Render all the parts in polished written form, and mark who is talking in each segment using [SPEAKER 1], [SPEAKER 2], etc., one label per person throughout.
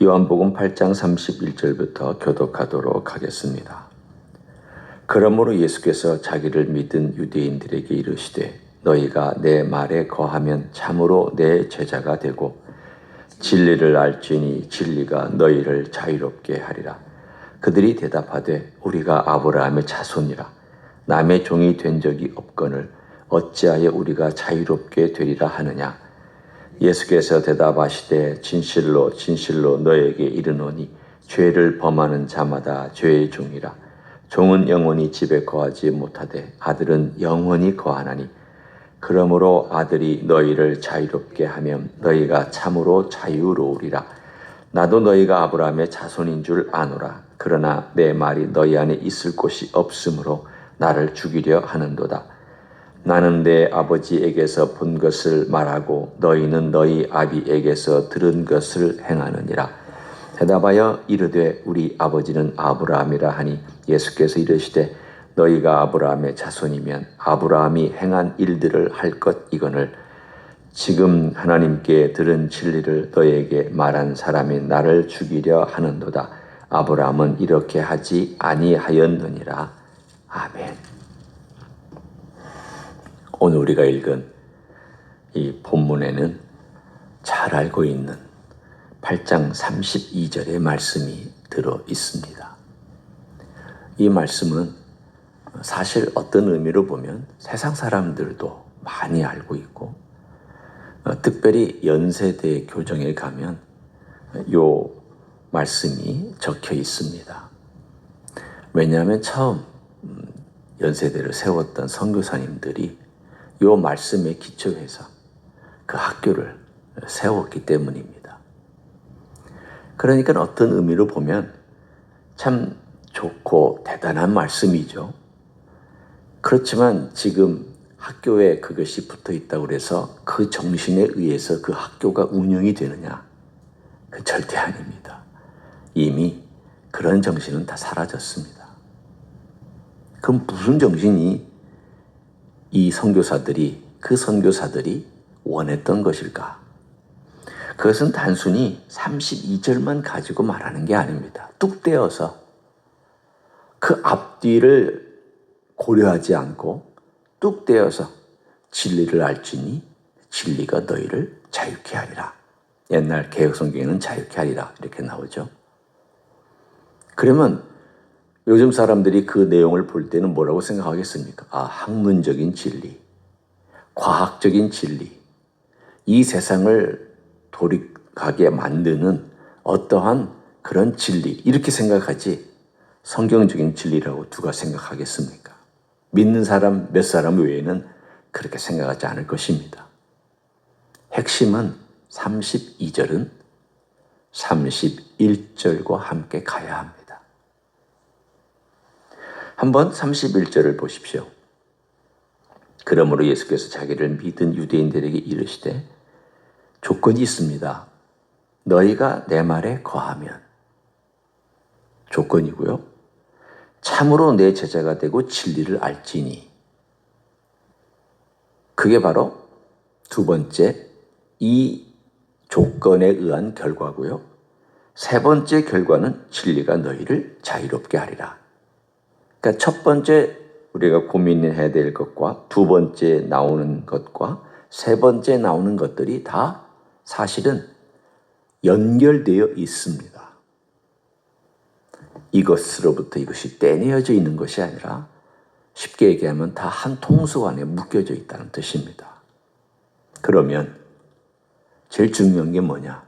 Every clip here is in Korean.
[SPEAKER 1] 요한복음 8장 31절부터 교독하도록 하겠습니다. 그러므로 예수께서 자기를 믿은 유대인들에게 이르시되 너희가 내 말에 거하면 참으로 내 제자가 되고 진리를 알지니 진리가 너희를 자유롭게 하리라. 그들이 대답하되 우리가 아브라함의 자손이라 남의 종이 된 적이 없거늘 어찌하여 우리가 자유롭게 되리라 하느냐. 예수께서 대답하시되 진실로 진실로 너에게 이르노니 죄를 범하는 자마다 죄의 종이라. 종은 영원히 집에 거하지 못하되 아들은 영원히 거하나니 그러므로 아들이 너희를 자유롭게 하면 너희가 참으로 자유로우리라. 나도 너희가 아브라함의 자손인 줄 아노라. 그러나 내 말이 너희 안에 있을 곳이 없으므로 나를 죽이려 하는도다. 나는 내 아버지에게서 본 것을 말하고 너희는 너희 아비에게서 들은 것을 행하느니라. 대답하여 이르되 우리 아버지는 아브라함이라 하니 예수께서 이르시되 너희가 아브라함의 자손이면 아브라함이 행한 일들을 할 것 이거늘 지금 하나님께 들은 진리를 너희에게 말한 사람이 나를 죽이려 하는도다. 아브라함은 이렇게 하지 아니하였느니라. 아멘. 오늘 우리가 읽은 이 본문에는 잘 알고 있는 8장 32절의 말씀이 들어 있습니다. 이 말씀은 사실 어떤 의미로 보면 세상 사람들도 많이 알고 있고 특별히 연세대 교정에 가면 이 말씀이 적혀 있습니다. 왜냐하면 처음 연세대를 세웠던 선교사님들이 이 말씀에 기초해서 그 학교를 세웠기 때문입니다. 그러니까 어떤 의미로 보면 참 좋고 대단한 말씀이죠. 그렇지만 지금 학교에 그것이 붙어 있다고 해서 그 정신에 의해서 그 학교가 운영이 되느냐? 그 절대 아닙니다. 이미 그런 정신은 다 사라졌습니다. 그럼 무슨 정신이 이 선교사들이 그 선교사들이 원했던 것일까? 그것은 단순히 32절만 가지고 말하는 게 아닙니다. 뚝 떼어서 그 앞뒤를 고려하지 않고 뚝 떼어서 진리를 알지니 진리가 너희를 자유케 하리라. 옛날 개혁성경에는 자유케 하리라 이렇게 나오죠. 그러면 요즘 사람들이 그 내용을 볼 때는 뭐라고 생각하겠습니까? 학문적인 진리, 과학적인 진리, 이 세상을 돌이가게 만드는 어떠한 그런 진리 이렇게 생각하지 성경적인 진리라고 누가 생각하겠습니까? 믿는 사람 몇 사람 외에는 그렇게 생각하지 않을 것입니다. 핵심은 32절은 31절과 함께 가야 합니다. 한번 31절을 보십시오. 그러므로 예수께서 자기를 믿은 유대인들에게 이르시되 조건이 있습니다. 너희가 내 말에 거하면 조건이고요. 참으로 내 제자가 되고 진리를 알지니 그게 바로 두 번째 이 조건에 의한 결과고요. 세 번째 결과는 진리가 너희를 자유롭게 하리라. 그러니까 첫 번째 우리가 고민해야 될 것과 두 번째 나오는 것과 세 번째 나오는 것들이 다 사실은 연결되어 있습니다. 이것으로부터 이것이 떼내어져 있는 것이 아니라 쉽게 얘기하면 다 한 통수 안에 묶여져 있다는 뜻입니다. 그러면 제일 중요한 게 뭐냐?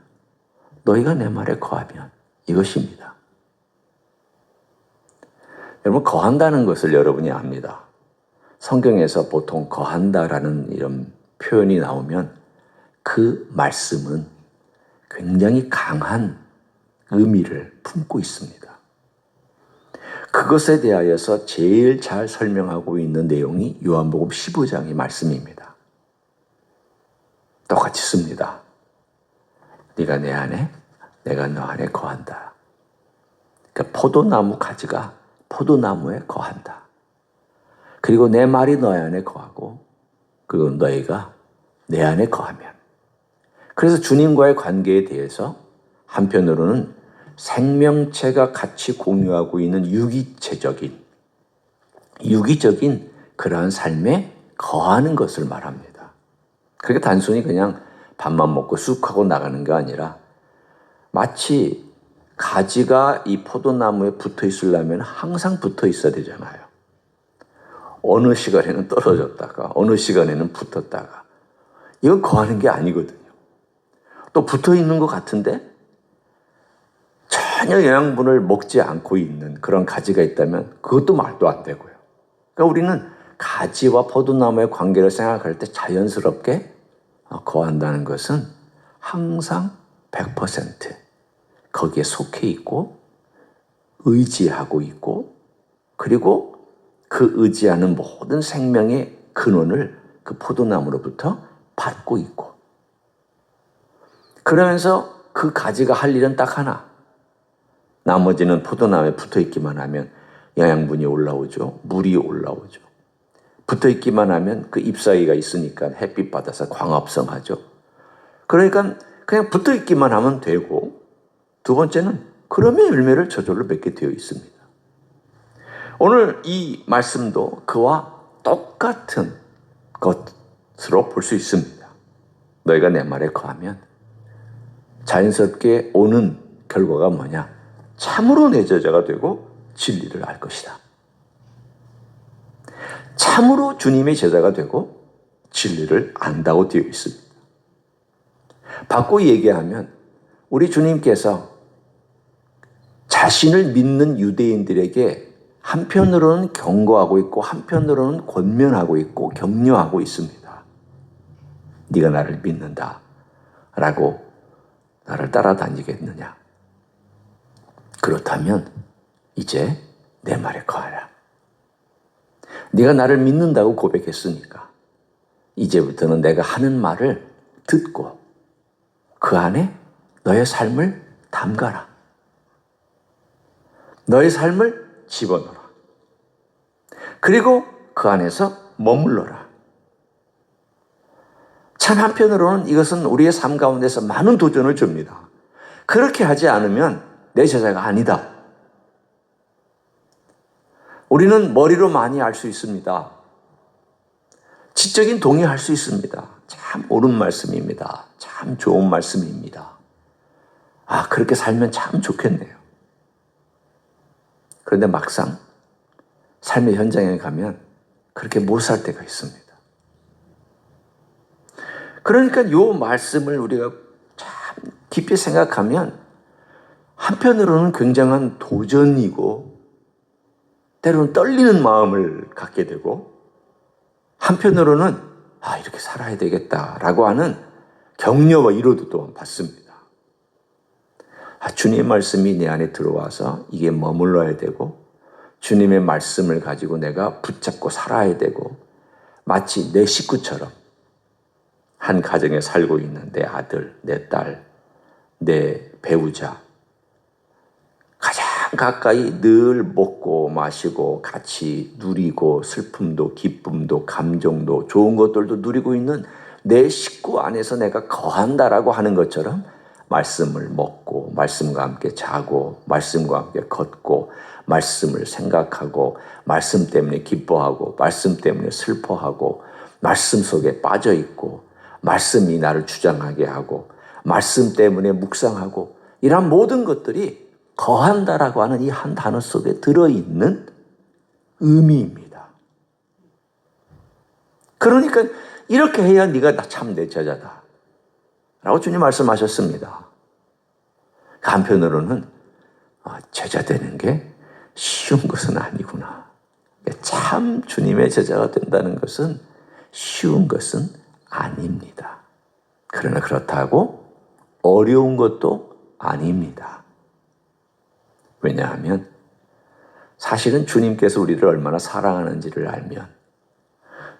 [SPEAKER 1] 너희가 내 말에 거하면 이것입니다. 여러분 거한다는 것을 여러분이 압니다. 성경에서 보통 거한다라는 이런 표현이 나오면 그 말씀은 굉장히 강한 의미를 품고 있습니다. 그것에 대하여서 제일 잘 설명하고 있는 내용이 요한복음 15장의 말씀입니다. 똑같이 씁니다. 네가 내 안에 내가 너 안에 거한다. 그러니까 포도나무 가지가 포도나무에 거한다. 그리고 내 말이 너희 안에 거하고 그리고 너희가 내 안에 거하면. 그래서 주님과의 관계에 대해서 한편으로는 생명체가 같이 공유하고 있는 유기적인 그러한 삶에 거하는 것을 말합니다. 그게 단순히 그냥 밥만 먹고 쑥 하고 나가는 게 아니라 마치 가지가 이 포도나무에 붙어 있으려면 항상 붙어 있어야 되잖아요. 어느 시간에는 떨어졌다가 어느 시간에는 붙었다가, 이건 거하는 게 아니거든요. 또 붙어 있는 것 같은데 전혀 영양분을 먹지 않고 있는 그런 가지가 있다면 그것도 말도 안 되고요. 그러니까 우리는 가지와 포도나무의 관계를 생각할 때 자연스럽게 거한다는 것은 항상 100% 거기에 속해 있고 의지하고 있고, 그리고 그 의지하는 모든 생명의 근원을 그 포도나무로부터 받고 있고, 그러면서 그 가지가 할 일은 딱 하나, 나머지는 포도나무에 붙어 있기만 하면 영양분이 올라오죠. 물이 올라오죠. 붙어 있기만 하면 그 잎사귀가 있으니까 햇빛 받아서 광합성하죠. 그러니까 그냥 붙어 있기만 하면 되고, 두 번째는 그러면 열매를 저절로 맺게 되어 있습니다. 오늘 이 말씀도 그와 똑같은 것으로 볼 수 있습니다. 너희가 내 말에 거하면 자연스럽게 오는 결과가 뭐냐? 참으로 내 제자가 되고 진리를 알 것이다. 참으로 주님의 제자가 되고 진리를 안다고 되어 있습니다. 바꿔 얘기하면 우리 주님께서 자신을 믿는 유대인들에게 한편으로는 경고하고 있고 한편으로는 권면하고 있고 격려하고 있습니다. 네가 나를 믿는다 라고 나를 따라다니겠느냐? 그렇다면 이제 내 말에 거하라. 네가 나를 믿는다고 고백했으니까 이제부터는 내가 하는 말을 듣고 그 안에 너의 삶을 담가라. 너의 삶을 집어넣어라. 그리고 그 안에서 머물러라. 참 한편으로는 이것은 우리의 삶 가운데서 많은 도전을 줍니다. 그렇게 하지 않으면 내 제자가 아니다. 우리는 머리로 많이 알 수 있습니다. 지적인 동의할 수 있습니다. 참 옳은 말씀입니다. 참 좋은 말씀입니다. 아, 그렇게 살면 참 좋겠네요. 그런데 막상 삶의 현장에 가면 그렇게 못 살 때가 있습니다. 그러니까 이 말씀을 우리가 참 깊이 생각하면 한편으로는 굉장한 도전이고 때로는 떨리는 마음을 갖게 되고, 한편으로는 이렇게 살아야 되겠다라고 하는 격려와 위로도 또한 받습니다. 주님의 말씀이 내 안에 들어와서 이게 머물러야 되고, 주님의 말씀을 가지고 내가 붙잡고 살아야 되고, 마치 내 식구처럼 한 가정에 살고 있는 내 아들, 내 딸, 내 배우자, 가장 가까이 늘 먹고 마시고 같이 누리고 슬픔도 기쁨도 감정도 좋은 것들도 누리고 있는 내 식구 안에서 내가 거한다라고 하는 것처럼 말씀을 먹고 말씀과 함께 자고 말씀과 함께 걷고 말씀을 생각하고 말씀 때문에 기뻐하고 말씀 때문에 슬퍼하고 말씀 속에 빠져 있고 말씀이 나를 주장하게 하고 말씀 때문에 묵상하고, 이런 모든 것들이 거한다라고 하는 이 한 단어 속에 들어있는 의미입니다. 그러니까 이렇게 해야 네가 참 내 제자다 라고 주님 말씀하셨습니다. 한편으로는 제자 되는 게 쉬운 것은 아니구나. 참 주님의 제자가 된다는 것은 쉬운 것은 아닙니다. 그러나 그렇다고 어려운 것도 아닙니다. 왜냐하면 사실은 주님께서 우리를 얼마나 사랑하는지를 알면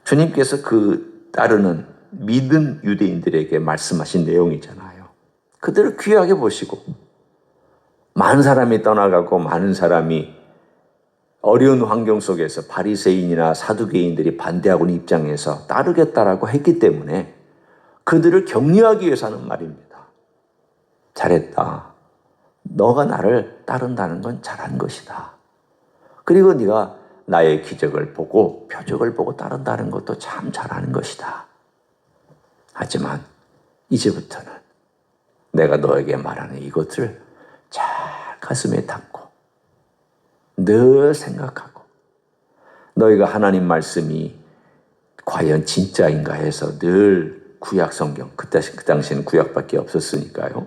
[SPEAKER 1] 주님께서 그 따르는 믿은 유대인들에게 말씀하신 내용이잖아요. 그들을 귀하게 보시고 많은 사람이 떠나가고 많은 사람이 어려운 환경 속에서 바리새인이나 사두개인들이 반대하고 있는 입장에서 따르겠다라고 했기 때문에 그들을 격려하기 위해서 하는 말입니다. 잘했다. 너가 나를 따른다는 건 잘한 것이다. 그리고 네가 나의 기적을 보고 표적을 보고 따른다는 것도 참 잘하는 것이다. 하지만 이제부터는 내가 너에게 말하는 이것을 잘 가슴에 담고 늘 생각하고 너희가 하나님 말씀이 과연 진짜인가 해서 늘 구약 성경, 그 당시에는 구약밖에 없었으니까요.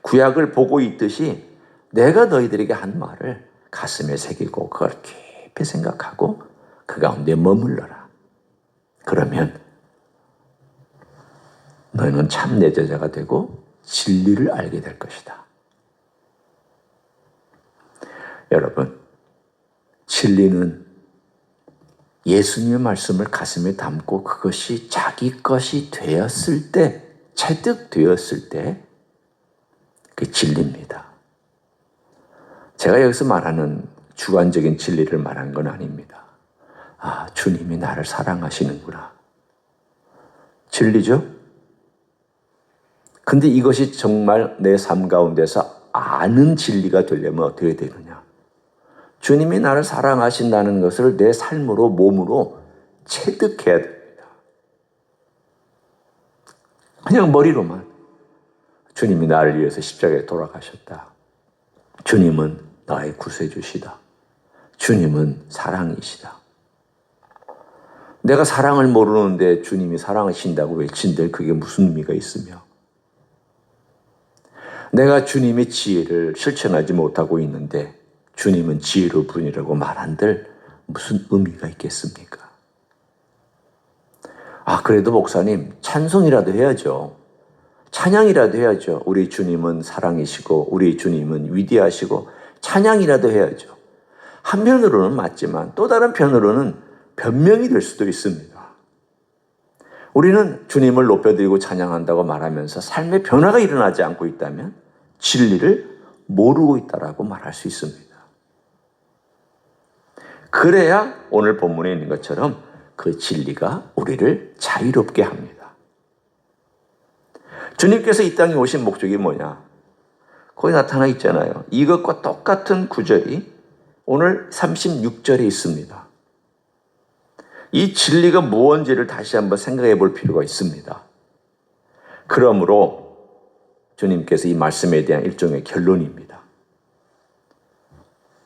[SPEAKER 1] 구약을 보고 있듯이 내가 너희들에게 한 말을 가슴에 새기고 그걸 깊이 생각하고 그 가운데 머물러라. 그러면 너희는 참 내 제자가 되고 진리를 알게 될 것이다. 여러분, 진리는 예수님의 말씀을 가슴에 담고 그것이 자기 것이 되었을 때, 체득되었을 때 그게 진리입니다. 제가 여기서 말하는 주관적인 진리를 말한 건 아닙니다. 아, 주님이 나를 사랑하시는구나. 진리죠? 근데 이것이 정말 내 삶 가운데서 아는 진리가 되려면 어떻게 되느냐? 주님이 나를 사랑하신다는 것을 내 삶으로, 몸으로 체득해야 됩니다. 그냥 머리로만 주님이 나를 위해서 십자가에 돌아가셨다. 주님은 나의 구세주시다. 주님은 사랑이시다. 내가 사랑을 모르는데 주님이 사랑하신다고 외친들 그게 무슨 의미가 있으며, 내가 주님의 지혜를 실천하지 못하고 있는데 주님은 지혜로 부르니라고 말한들 무슨 의미가 있겠습니까? 아, 그래도 목사님 찬송이라도 해야죠. 찬양이라도 해야죠. 우리 주님은 사랑이시고 우리 주님은 위대하시고 찬양이라도 해야죠. 한편으로는 맞지만 또 다른 편으로는 변명이 될 수도 있습니다. 우리는 주님을 높여드리고 찬양한다고 말하면서 삶의 변화가 일어나지 않고 있다면 진리를 모르고 있다라고 말할 수 있습니다. 그래야 오늘 본문에 있는 것처럼 그 진리가 우리를 자유롭게 합니다. 주님께서 이 땅에 오신 목적이 뭐냐? 거기 나타나 있잖아요. 이것과 똑같은 구절이 오늘 36절에 있습니다. 이 진리가 무엇인지를 다시 한번 생각해 볼 필요가 있습니다. 그러므로 주님께서 이 말씀에 대한 일종의 결론입니다.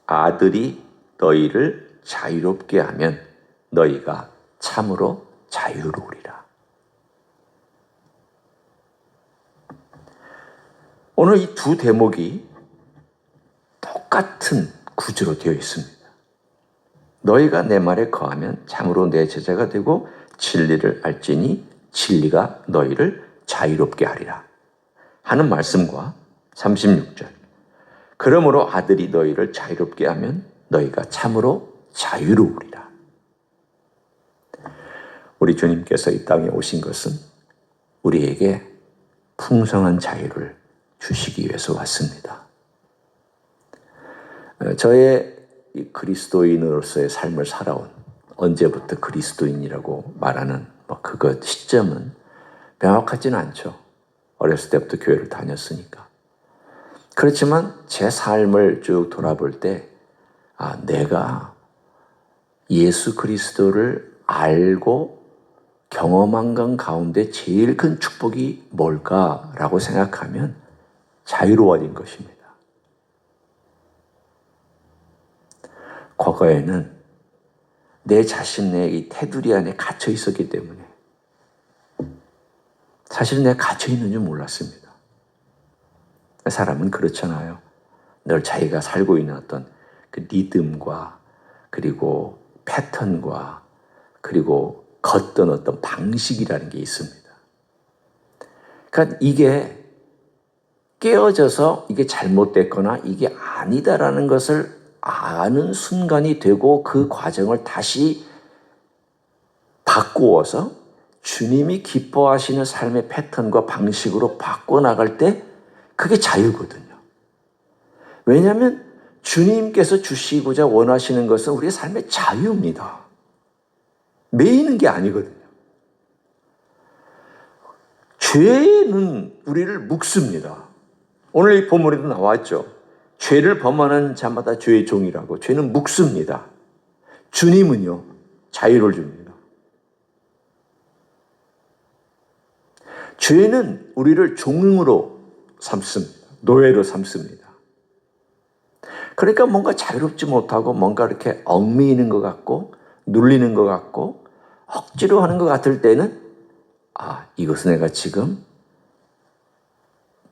[SPEAKER 1] 아들이 너희를 자유롭게 하면 너희가 참으로 자유로우리라. 오늘 이 두 대목이 똑같은 구조로 되어 있습니다. 너희가 내 말에 거하면 참으로 내 제자가 되고 진리를 알지니 진리가 너희를 자유롭게 하리라 하는 말씀과 36절 그러므로 아들이 너희를 자유롭게 하면 너희가 참으로 자유로우리라. 우리 주님께서 이 땅에 오신 것은 우리에게 풍성한 자유를 주시기 위해서 왔습니다. 저의 그리스도인으로서의 삶을 살아온, 언제부터 그리스도인이라고 말하는 그것 시점은 명확하지는 않죠. 어렸을 때부터 교회를 다녔으니까. 그렇지만 제 삶을 쭉 돌아볼 때 내가 예수 그리스도를 알고 경험한 것 가운데 제일 큰 축복이 뭘까라고 생각하면 자유로워진 것입니다. 과거에는 내 자신의 이 테두리 안에 갇혀 있었기 때문에 사실은 내가 갇혀 있는 줄 몰랐습니다. 사람은 그렇잖아요. 늘 자기가 살고 있는 어떤 그 리듬과 그리고 패턴과 그리고 걷던 어떤 방식이라는 게 있습니다. 그러니까 이게 깨어져서 이게 잘못됐거나 이게 아니다라는 것을 아는 순간이 되고 그 과정을 다시 바꾸어서 주님이 기뻐하시는 삶의 패턴과 방식으로 바꿔나갈 때 그게 자유거든요. 왜냐하면 주님께서 주시고자 원하시는 것은 우리의 삶의 자유입니다. 매이는 게 아니거든요. 죄는 우리를 묶습니다. 오늘 이 본문에도 나왔죠. 죄를 범하는 자마다 죄의 종이라고. 죄는 묵습니다. 주님은요, 자유를 줍니다. 죄는 우리를 종으로 삼습니다. 노예로 삼습니다. 그러니까 뭔가 자유롭지 못하고 뭔가 이렇게 얽매이는 것 같고 눌리는 것 같고 억지로 하는 것 같을 때는 이것은 내가 지금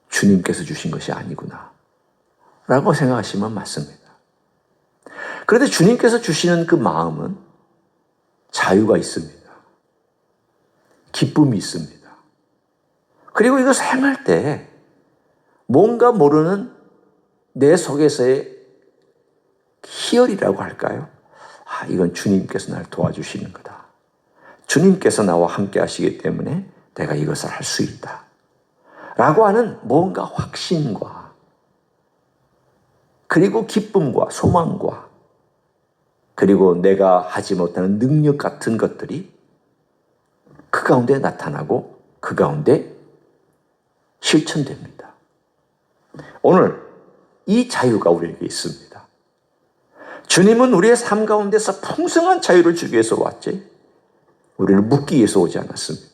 [SPEAKER 1] 주님께서 주신 것이 아니구나 라고 생각하시면 맞습니다. 그런데 주님께서 주시는 그 마음은 자유가 있습니다. 기쁨이 있습니다. 그리고 이거 행할 때 뭔가 모르는 내 속에서의 희열이라고 할까요? 이건 주님께서 나를 도와주시는 거다. 주님께서 나와 함께 하시기 때문에 내가 이것을 할 수 있다. 라고 하는 뭔가 확신과 그리고 기쁨과 소망과 그리고 내가 하지 못하는 능력 같은 것들이 그 가운데 나타나고 그 가운데 실천됩니다. 오늘 이 자유가 우리에게 있습니다. 주님은 우리의 삶 가운데서 풍성한 자유를 주기 위해서 왔지 우리를 묶기 위해서 오지 않았습니다.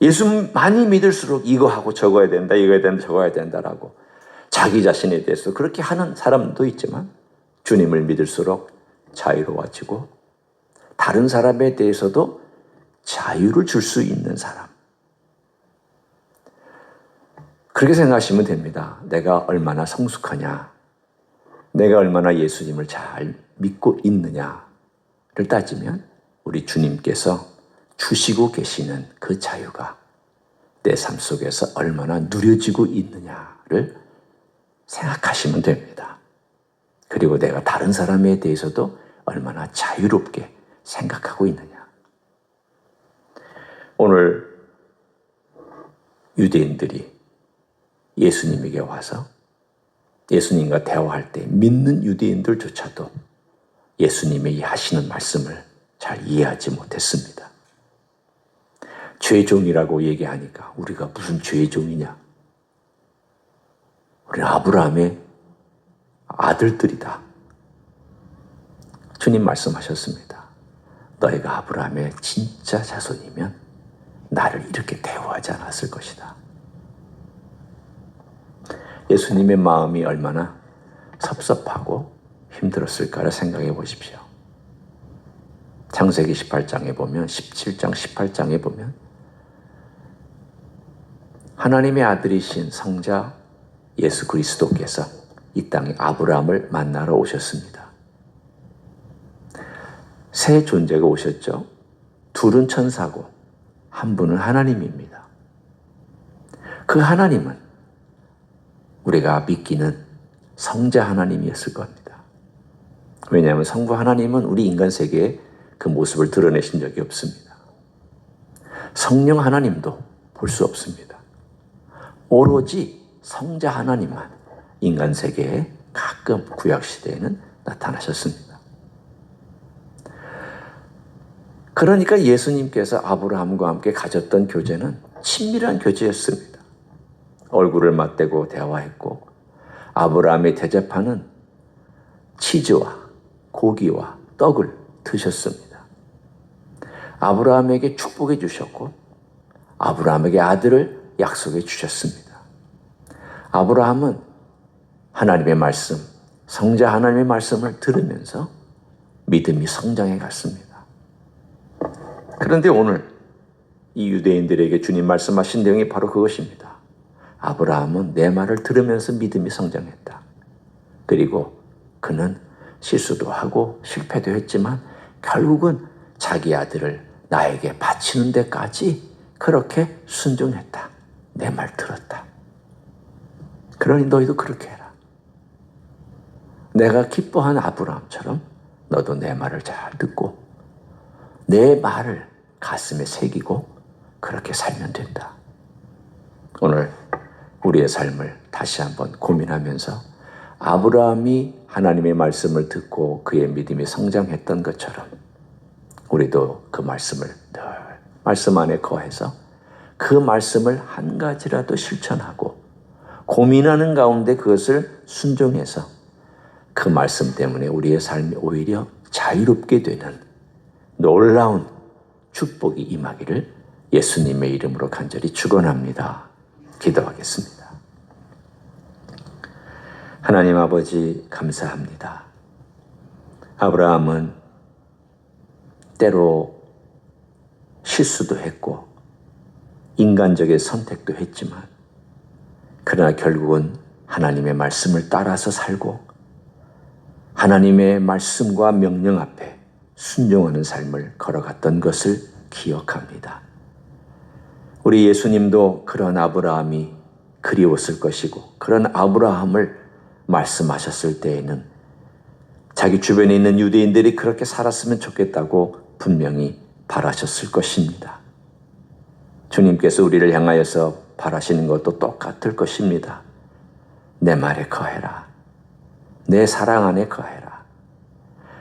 [SPEAKER 1] 예수 많이 믿을수록 이거 하고 저거 해야 된다, 이거 해야 된다, 저거 해야 된다라고 자기 자신에 대해서 그렇게 하는 사람도 있지만 주님을 믿을수록 자유로워지고 다른 사람에 대해서도 자유를 줄 수 있는 사람. 그렇게 생각하시면 됩니다. 내가 얼마나 성숙하냐, 내가 얼마나 예수님을 잘 믿고 있느냐를 따지면 우리 주님께서 주시고 계시는 그 자유가 내 삶 속에서 얼마나 누려지고 있느냐를 생각하시면 됩니다. 그리고 내가 다른 사람에 대해서도 얼마나 자유롭게 생각하고 있느냐. 오늘 유대인들이 예수님에게 와서 예수님과 대화할 때 믿는 유대인들조차도 예수님의 하시는 말씀을 잘 이해하지 못했습니다. 죄종이라고 얘기하니까 우리가 무슨 죄종이냐? 우리는 아브라함의 아들들이다. 주님 말씀하셨습니다. 너희가 아브라함의 진짜 자손이면 나를 이렇게 대우하지 않았을 것이다. 예수님의 마음이 얼마나 섭섭하고 힘들었을까를 생각해 보십시오. 창세기 18장에 보면 17장 18장에 보면 하나님의 아들이신 성자 예수 그리스도께서 이 땅에 아브라함을 만나러 오셨습니다. 세 존재가 오셨죠. 둘은 천사고 한 분은 하나님입니다. 그 하나님은 우리가 믿기는 성자 하나님이었을 겁니다. 왜냐하면 성부 하나님은 우리 인간 세계에 그 모습을 드러내신 적이 없습니다. 성령 하나님도 볼 수 없습니다. 오로지 성자 하나님만 인간 세계에 가끔 구약시대에는 나타나셨습니다. 그러니까 예수님께서 아브라함과 함께 가졌던 교제는 친밀한 교제였습니다. 얼굴을 맞대고 대화했고 아브라함이 대접하는 치즈와 고기와 떡을 드셨습니다. 아브라함에게 축복해 주셨고 아브라함에게 아들을 약속해 주셨습니다. 아브라함은 하나님의 말씀, 성자 하나님의 말씀을 들으면서 믿음이 성장해 갔습니다. 그런데 오늘 이 유대인들에게 주님 말씀하신 내용이 바로 그것입니다. 아브라함은 내 말을 들으면서 믿음이 성장했다. 그리고 그는 실수도 하고 실패도 했지만 결국은 자기 아들을 나에게 바치는 데까지 그렇게 순종했다. 내 말 들었다. 그러니 너희도 그렇게 해라. 내가 기뻐한 아브라함처럼 너도 내 말을 잘 듣고 내 말을 가슴에 새기고 그렇게 살면 된다. 오늘 우리의 삶을 다시 한번 고민하면서 아브라함이 하나님의 말씀을 듣고 그의 믿음이 성장했던 것처럼 우리도 그 말씀을 늘 말씀 안에 거해서 그 말씀을 한 가지라도 실천하고 고민하는 가운데 그것을 순종해서 그 말씀 때문에 우리의 삶이 오히려 자유롭게 되는 놀라운 축복이 임하기를 예수님의 이름으로 간절히 축원합니다. 기도하겠습니다. 하나님 아버지 감사합니다. 아브라함은 때로 실수도 했고 인간적인 선택도 했지만 그러나 결국은 하나님의 말씀을 따라서 살고 하나님의 말씀과 명령 앞에 순종하는 삶을 걸어갔던 것을 기억합니다. 우리 예수님도 그런 아브라함이 그리웠을 것이고 그런 아브라함을 말씀하셨을 때에는 자기 주변에 있는 유대인들이 그렇게 살았으면 좋겠다고 분명히 바라셨을 것입니다. 주님께서 우리를 향하여서 바라시는 것도 똑같을 것입니다. 내 말에 거해라. 내 사랑 안에 거해라.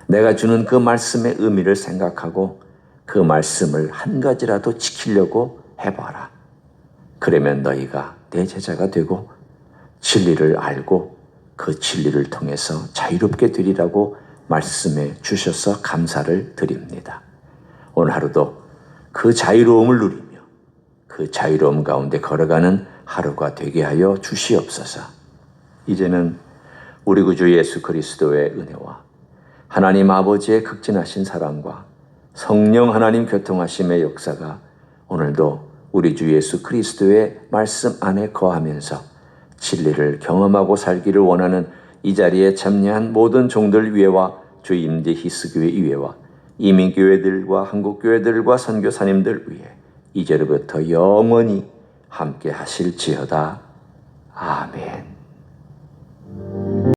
[SPEAKER 1] 내가 주는 그 말씀의 의미를 생각하고 그 말씀을 한 가지라도 지키려고 해봐라. 그러면 너희가 내 제자가 되고 진리를 알고 그 진리를 통해서 자유롭게 되리라고 말씀해 주셔서 감사를 드립니다. 오늘 하루도 그 자유로움을 누리며 그 자유로움 가운데 걸어가는 하루가 되게 하여 주시옵소서. 이제는 우리 구주 예수 그리스도의 은혜와 하나님 아버지의 극진하신 사랑과 성령 하나님 교통하심의 역사가 오늘도 우리 주 예수 그리스도의 말씀 안에 거하면서 진리를 경험하고 살기를 원하는 이 자리에 참여한 모든 종들 위에와 주 임재 히스교회 위에와 이민교회들과 한국교회들과 선교사님들 위에 이제로부터 영원히 함께 하실지어다. 아멘.